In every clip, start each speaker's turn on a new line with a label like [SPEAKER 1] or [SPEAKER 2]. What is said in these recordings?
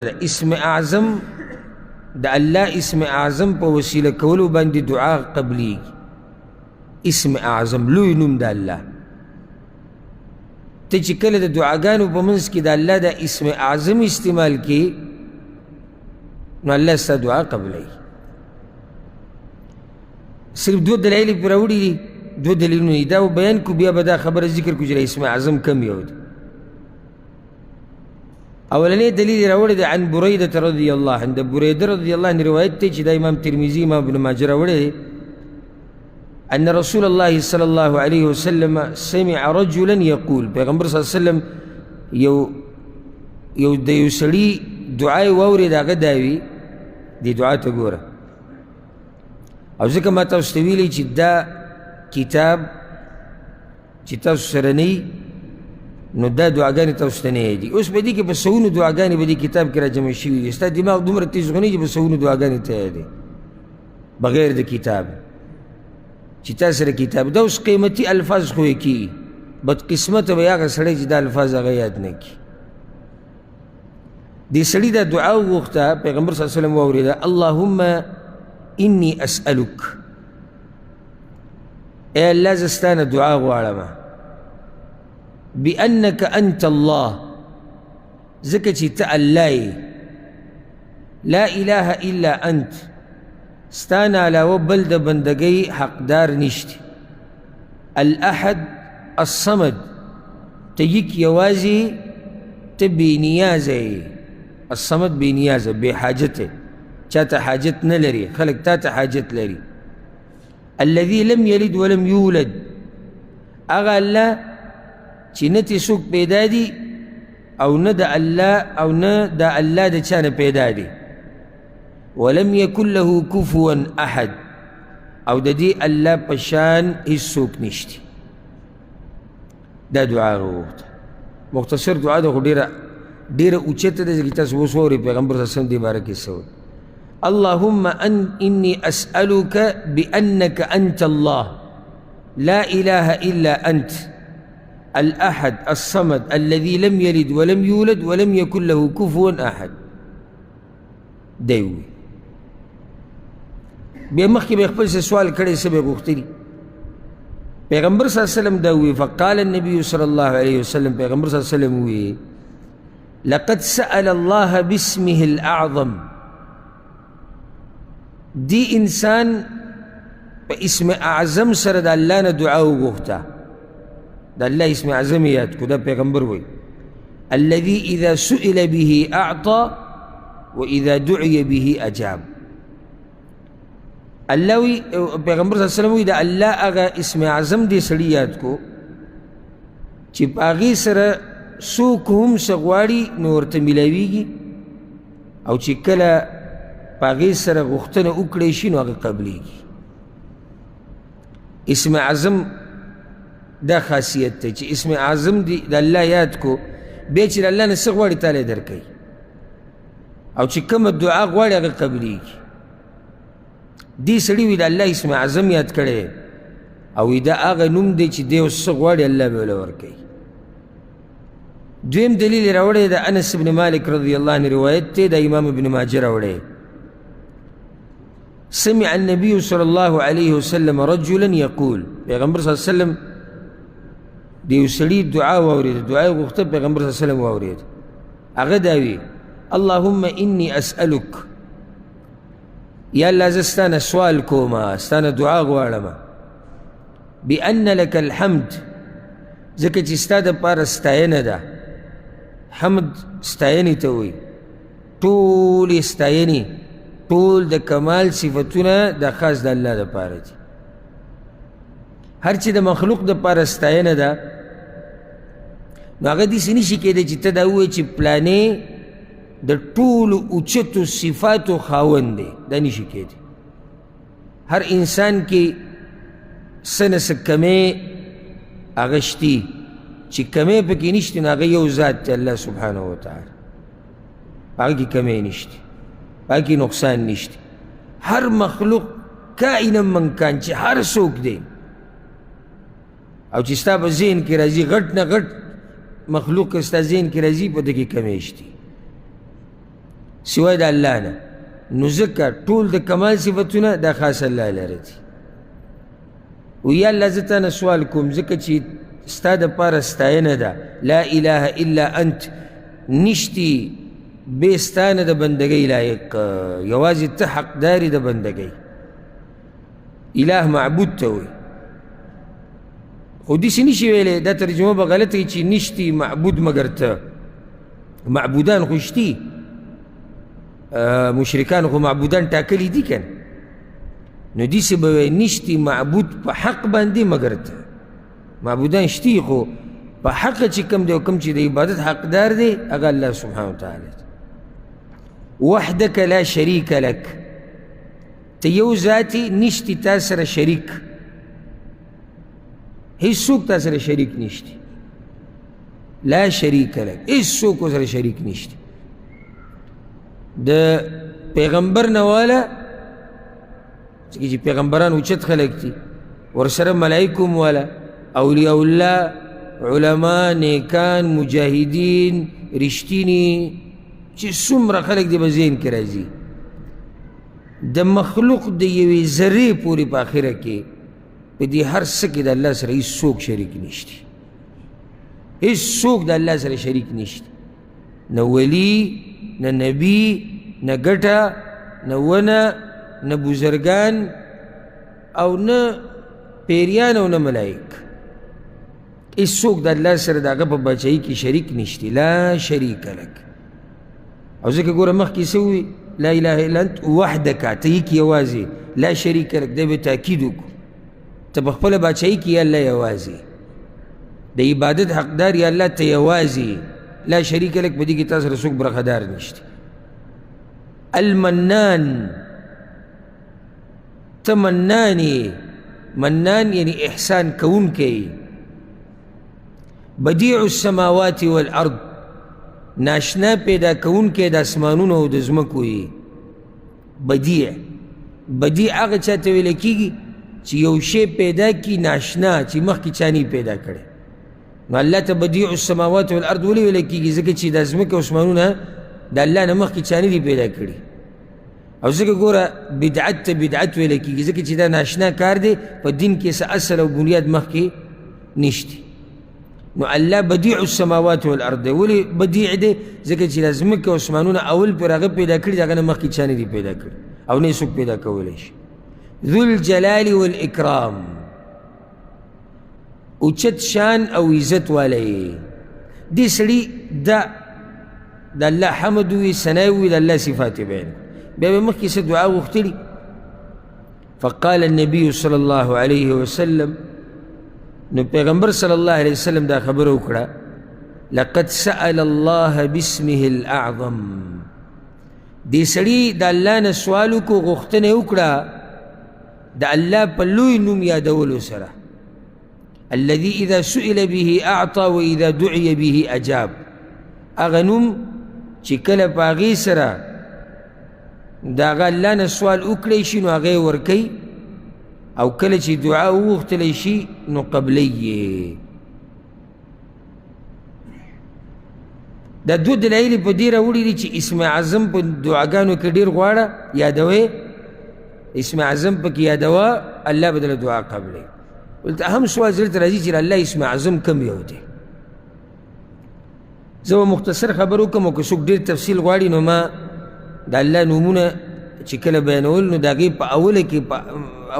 [SPEAKER 1] اسم اعظم د الله اسم اعظم په وسیله کولو باندې دعا قبلی. اسم اعظم لوی نوم د الله، ته چې کله د دعاګانو په منځ کې د الله د اسم اعظم استعمال کې نو الله ستا دعا قبلی. صرف دو دلایل پرې راوړي دي، دو دلیلونه دي، دا بیان کو بیا به دا خبره ذکر کو چې اسم اعظم کم یو دی. اولنی دلیل راوړی دی عن بریدة رضی الله عنه، د بریده رضی الله عنه روایت دی چې دا امام ترمذی امام ابن ماجه راوړی دی ان رسول الله صلی الله علیه وسلم سمع رجلا یقول، پیغمبر صلی الله علیه وسلم یو د یو سړي دعای واورېد، هغه دا وي، دې دعا ته ګوره. او ځکه ما تاسو ته ویلي چې دا کتاب چې تاسو سره نه نو دا دعاګانې تاسو ته نه دي. اوس په دې کې په سوونو دعاګانې په دې کتاب کې راجمع شوي دي. ستا دماغ دومره تیز خو نه چې په سوونو دعاګانې ته دی بغیر د کتاب. چې تا سره کتاب دا اوس قیمتي الفاظ خو یې کېږي، بدقسمته به هغه سړی چې دا الفاظ هغه یاد نه کړي. دې سړي دا دعا وغوښته، پیغمبر صلی الله علیه وسلم واورېده، اللهم انی اسألک، ای الله زه ستا نه دعا غواړم بأنك أنت الله، ځکه چې ته الله یې، لا إله إلا أنت، ستا نه علاوه بل د بندګۍ حقدار نشته، الأحد الصمد، ته یک یوازې، ته بې نیازه یې، الصمد بې نیازه، بې حاجته، چا ته حاجت نه لري، خلک تا ته حاجت لري. الذي لم يلد ولم يولد، هغه الله چې نه تې څوک پیدا دي او نه د الله او نه د الله د چا نه پیدا دي. ولم یکن له کفوا احد، او د دې الله په شان هیڅوک نشته. دا دعا وغوښته، مختصر دعا ده خو ډېره اوچته ده، ځکه تاسو اوس واورئ پیغمبر صلی الله علیه وسلم دې باره کې څه وایي. اللهم انی اسألک بأنک انت الله، لا اله الا انت، الأحد الصمد الذي لم يلد ولم يولد ولم يكن له كفوا أحد. دیوی بیا مخکې به خپل سوال کړی، څه به یې غوښتي دي. پیغمبر صلی الله علیه وسلم دا وی، فقال النبي صلی الله علیه وسلم، پیغمبر صلی الله علیه وسلم وی، لقد سأل الله باسمه الأعظم، دی انسان په اسم اعظم سره د الله نه دعا وغوښته. دا الله اسم اعظم یاد کو، دا پیغمبر وی، الذي اذا سئل به اعطى واذا دعي به اجاب. الله وی، پیغمبر صلی الله علیه وسلم وی، دا الله هغه اسم اعظم دې سړي یاد کو چې په هغې سره څوک هم څه غواړي نو ورته میلاویږي، او چې کله په هغې سره غوښتنه وکړی شي نو هغه قبلیږي. اسم اعظم دا خاصیت دی چې اسم اعظم دی د الله یاد کو، بیا چې د الله نه څه غواړي تاله یې درکوي، او چې کومه دعا غواړي هغه قبلیږي. دې سړي وي د الله اسم اعظم یاد کړی، او وي دا هغه نوم دی چې دی اوس څه غواړي الله به له ورکوي. دویم دلیل یې راوړی د انس بن مالک رضی الله عنه روایت دی، د امام ابن ماجه راوړی. سمع النبي صلی الله علیه وسلم رجلا یقول، پیغمبر صلی الله علیه وسلم د یو سړي دعا واورېده، دعا یې غوښته، پیغمبر صلی الله علیه وسلم واورېده، هغه دا وي، اللهم انی اسألک، یا الله زه ستا نه سوال کومه، ستا نه دعا غواړم، بأن لک الحمد، ځکه چې ستا دپاره ستاینه ده، حمد ستاینې ته وایي، ټولې ستاینې، ټول د کمال صفتونه د خاص د الله دپاره دي. هر چې د مخلوق دپاره ستاینه ده نو هغه داسې نشي کېدی چې ته دا ووایې چې پلانې د ټولو اوچتو صفاتو خاوند دی، دا نشي کېدی. هر انسان کې څه نه څه کمې هغه شتي، چې کمې پکې نشته نو هغه یو ذات دی الله سبحانه وتعالی، هغه کې کمې نشته، هغه کې نقصان نشته. هر مخلوق کائنا من کان چې هر څوک دی، او چې ستا په ذهن کې راځي غټ نه غټ مخلوق که ستا ذهن کې راځي په دې کې کمې شتي. سوای د الله نه. نو ځکه ټول د کمال صفتونه دا خاص الله لره دي. ویا الله زه تا نه سوال کوم ځکه چې ستا دپاره ستاینه ده، لا اله الا انت، نشتی بې ستا نه د بندګۍ لایق، یوازې ته حقداري د بندګۍ. اله معبود ته وایي، خو داسې نشي ویلی، دا ترجمه به غلطه وي چې نشتی معبود مګر ته. معبودان خو شتي، مشرکان خو معبودان ټاکلي دي که نه، نو داسې به وایي نشتی معبود په حق باندې مګر ته. معبودان شتي خو په حق چې کوم دی او کوم چې د عبادت حقدار دی هغه الله سبحانه وتعالی دی. وحدک لا شریک لک، ته یو ذاتي نشتی تا سره شریک، هیڅوک تا سره شریک نشتی. لا شریک لک، هیڅوک سره شریک نشتی. د پیغمبر نه والا ځکه چې پیغمبران اوچت خلک دي، ورسره ملایکو هم والا، اولیاء الله، علما، نیکان، مجاهدین، رښتیني چې څومره خلک دی به ذهن کې راځي. د مخلوق د یوې ذرې پورې په آخره کې په دې هر څه کې د الله سره هیڅوک شریک نشتی. هیڅوک د الله سره شریک نشتی، نه ولی، نه نبی، نه ګټه، نه ونه، نه بزرگان، او نه پیریان او نه ملائک. هیڅوک د الله سره د هغه په بچایي کې شریک نشتی. لا شریک لک. او ځکه ګوره مخکې څه ووي؟ لا اله الا انت وحدک، ته یې کې یوازې. لا شریک لک دی به تاکید وکړو، ته په خپله بچایي کې یا الله یوازې، د عبادت حقدار یا الله ته یوازې. لا شریک لک په دې کې تا سره څوک برخدار نشته. المنان، ته منان یې. منان یعنی احسان کوونکی. بدیع السماوات والارض، ناشنا پیدا کوونکی د اسمانونو او د ځمکو یې. بدیع، بدیع هغه چا ته ویلی کېږي چې یو شی پیدا کړي ناشنا، چې مخکې چا نه پیدا کړی. نو الله ته بدیع السماوات والارض ولې ویلی کېږي؟ ځکه چې دا ځمکه او اسمانونه د الله نه مخکې چا نه دي پیدا کړي. او ځکه ګوره بدعت ته بدعت ویلی کېږي، ځکه چې دا ناشنا کار دی، په دین کې څه اصل او بنیاد مخکې نشتی. نو الله بدیع السماوات والارض دی. ولې بدیع دی؟ ځکه چې دا ځمکه او اسمانونه اول پرې هغه پیدا کړي، د هغه نه مخکې چا نه دي پیدا کړي او نه یې څوک پیدا کولی شي. ذو الجلال والاکرام، اوچت شان او عزت والی. دې سړي د الله حمد وي، ثنا وي، د الله صفات بیان. بیا به مخکې څه دعا غوښتلي. فقال النبي صلی الله علیه وسلم، نو پیغمبر صلی الله علیه وسلم دا خبره وکړه، لقد سأل الله باسمه الاعظم. دې سړي د الله نه سوال وکړو، غوښتنه یې وکړه د الله په لوی نوم یادولو سره. الذي اذا سئل به اعطى واذا دعي به اجاب. هغه نوم چې کله په هغې سره د هغه الله نه سوال وکړی شي نو هغه یې ورکوي، او کله چې دعا وغوښتلی شي نو قبلی یې. دا دوه دلایل په دې راوړي دي چې اسم اعظم په دعاګانو کې ډېر غواړه، یادوئ. اسم اعظم پکې یادوه، الله به درله دعا قبلوي. ولته اهم سوال زړه ته راځي چې الله اسم اعظم کم یو دی. زه به مختصر خبر وکړم، او که څوک ډېر تفصیل غواړي نو ما د الله نومونه چې کله بیانول نو د هغې په اوله کې په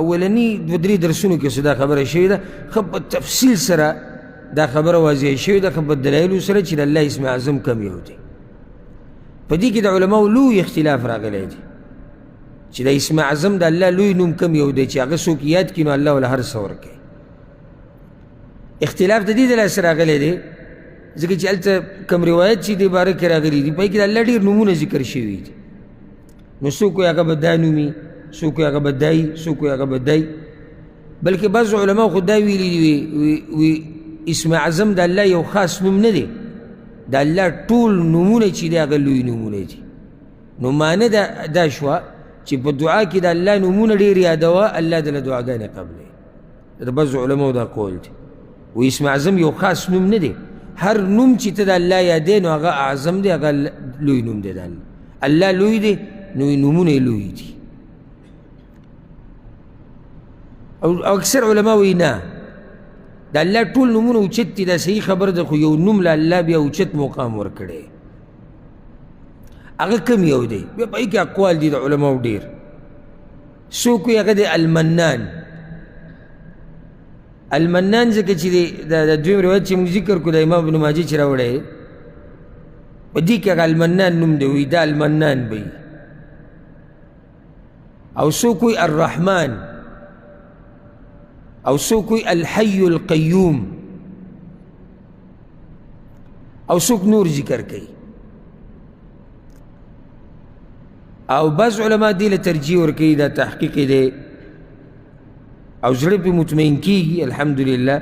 [SPEAKER 1] اولني دوه درې درسونو کې څه دا خبره شوې ده، ښه په تفصیل سره دا خبره واضح شوې ده، ښه په دلایلو سره چې د الله اسم اعظم کم یو دی. په دې کې د علماو لوی اختلاف راغلی دی چې د اسم اعظم د الله لوی نوم کم یو دی، چې هغه څوک یاد کړي نو الله له هر څه ورکوي. اختلاف د دې د لاسه راغلی دی ځکه چې هلته کوم روایت چې دې باره کې راغلي دي په کې د الله ډېر نومونه ذکر شوي دي. نو څوک وایي هغه به دا نومي، څوک وایي هغه به دای، څوک وایي هغه به دای. بلکې بعضو علماو خو دا ویلي دي اسم اعظم د الله یو خاص نوم نه دی، د الله ټول نومونه چې دی هغه لوی نومونه دي. نو معنی دا شوه چې په دعا کې د الله نومونه ډېر یادوه، الله دله دعاګانې قبلوي. د بعضو علماو دا قول دی. و اسم اعظم یو خاص نوم نه دی، هر نوم چې ته د الله یادې نو هغه اعظم دی، هغه لوی نوم دی د الله. الله لوی دی نو نومونه لوی دي. او اکثر علما وایي نه د الله ټول نومونه اوچت دي، دا صحیح خبر ده، خو یو نوم له الله بیا اوچت مقام ورکړی، هغه کم یو دی، بیا په هغې کې اقوال دي د علماو ډېر. څوک وایي هغه دی المنان. المنان ځکه چې د دویم روایت چې موږ ذکر کړو د امام ابن ماجه چې راوړی په دې کې هغه المنان نوم دی، وایي دا المنان به وي. او څوک وایي الرحمن، او څوک وایي الحي القیوم، او څوک نور ذکر کوي. او بعض علما دې له ترجیح ورکوي، دا تحقیق دی او زړه پې مطمئن کېږي الحمدلله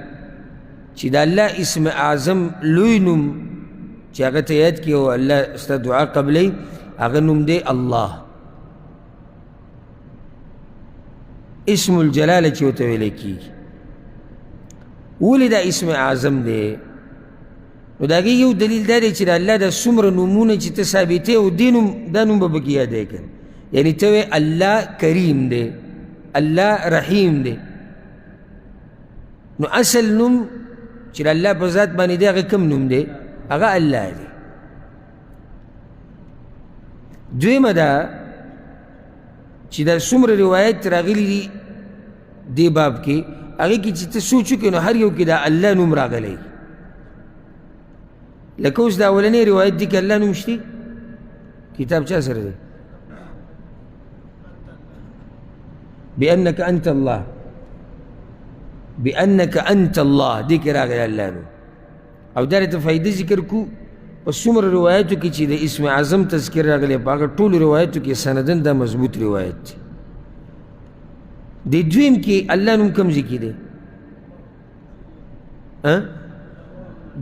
[SPEAKER 1] چې د الله اسم اعظم لوی نوم چې هغه ته یاد کړي او الله ستا دعا قبلوي، هغه نوم دی الله، اسم الجلاله چې ورته ویلی کېږي. ولې دا اسم اعظم دی؟ نو د هغې یو دلیل دا دی چې د الله دا څومره نومونه چې ته ثابتې او دې نوم دا نوم به پکې یادی که، یعنې ته وایې الله کریم دی، الله رحیم دی، نو اصل نوم چې د الله په ذات باندې دی هغه کوم نوم دی؟ هغه الله دی. دویمه ده چې دا څومره روایت راغلي دي دې باب کې، هغې کې چې ته سوچ وکړې نو هر یو کې دا الله نوم راغلی. لکه اوس دا اولنی روایت دی که الله نوم شته؟ کتاب چا سره دی؟ بأنك أنت الله، بأنك أنت الله دې کې راغلی الله نوم. او دا ته فایده ذکر کو په څومره روایتو کې چې د اسم اعظم تذکر راغلی، په هغه ټولو روایتو کې سندن دا مضبوط روایت دی. د دویم کې الله نوم کوم ځای کې دی؟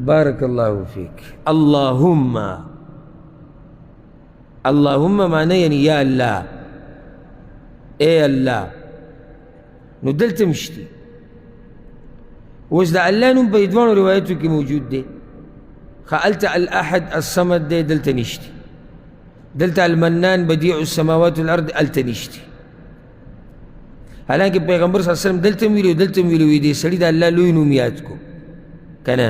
[SPEAKER 1] بارک الله فیک. اللهم، اللهم معنی یعنی یا الله، اے الله. نو دلته هم شته. اوس د الله نوم په دوانو روایتو کې موجود دی، هلته الاحد الصمد دی، دلته نشته. دلته المنان بدیع السماوات والارض، هلته نشته. حالانکه پیغمبر صلی الله علیه وسلم دلته هم ویلي دلته هم ویلي دی سړي د الله لوی نوم یاد کو که نه.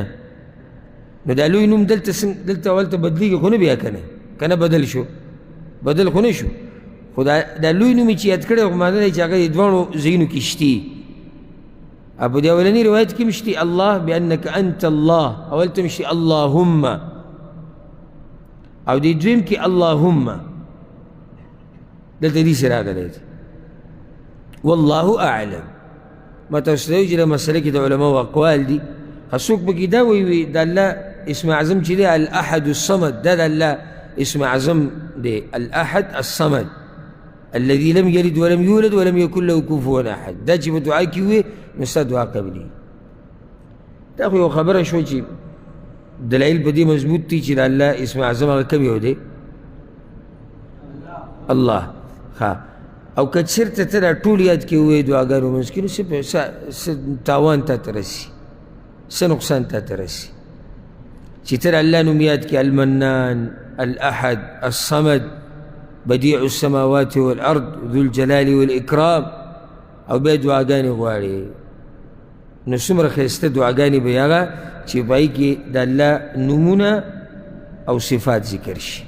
[SPEAKER 1] نو دا لوی نوم دلته اولته بدلیږي خو نه بیا که نه، که نه بدل شو، بدل خو نه شو، خو دا لوی نوم چې یاد کړی خو معنی دی چې هغه د دواړو ځایونو کې شتي. او په دې اولني روایت کې هم شتي الله بأنک انت الله، اولته هم شتي اللهم، او دې دویم کې اللهم، دلته دې سره راغلی دی. والله اعلم. ما تاسو ته وایي چې دا مسله کې د علماو اقوال دي. څوک پکې دا وایي د الله اسم اعظم چې دی الاحد الصمد، دا د الله اسم اعظم دی، الاحد الصمد الذي لم يلد ولم يولد ولم يكن له كفوا احد. دا چې په دعا کې وي نو ستا دعا قبلي. دا خو یو خبره شوه چې دلایل په دې مضبوط دي چې د الله اسم اعظم هغه کوم یو دی؟ الله. ښه، او که چېرته ته دا ټول یاد کې ووایې دعاګانو منځ کې نو څه تاوان تا ته رسي، څه نقصان تا ته رسي چې ته د الله نوم یاد کې المنان، الاحد، الصمد، بدیع السماوات والارض، ذو الجلال والاکرام، او بیا دعاګانې غواړې. نو څومره ښایسته دعاګانې به یې هغه چې په هغې کې د الله نومونه او صفات ذکر شي.